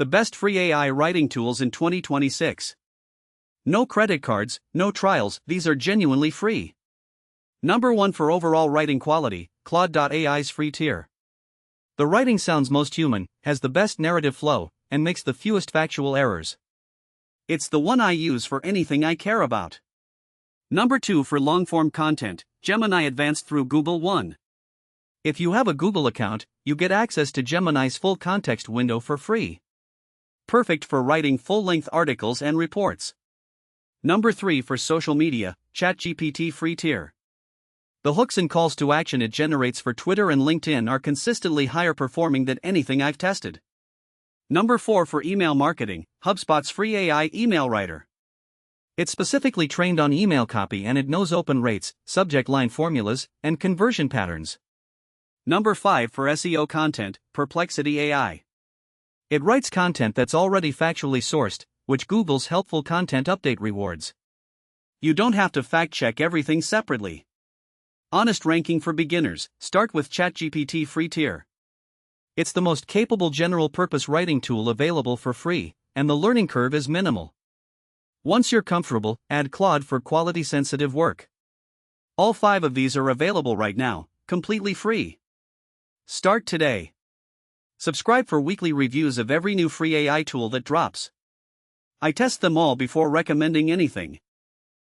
The best free AI writing tools in 2026. No credit cards, no trials, these are genuinely free. Number 1 for overall writing quality, Claude.ai's free tier. The writing sounds most human, has the best narrative flow, and makes the fewest factual errors. It's the one I use for anything I care about. Number 2 for long-form content, Gemini Advanced through Google One. If you have a Google account, you get access to Gemini's full context window for free. Perfect for writing full-length articles and reports. Number 3 for social media, ChatGPT free tier. The hooks and calls to action it generates for Twitter and LinkedIn are consistently higher performing than anything I've tested. Number 4 for email marketing, HubSpot's free AI email writer. It's specifically trained on email copy and it knows open rates, subject line formulas, and conversion patterns. Number 5 for SEO content, Perplexity AI. It writes content that's already factually sourced, which Google's helpful content update rewards. You don't have to fact-check everything separately. Honest ranking for beginners, start with ChatGPT free tier. It's the most capable general-purpose writing tool available for free, and the learning curve is minimal. Once you're comfortable, add Claude for quality-sensitive work. All 5 of these are available right now, completely free. Start today. Subscribe for weekly reviews of every new free AI tool that drops. I test them all before recommending anything.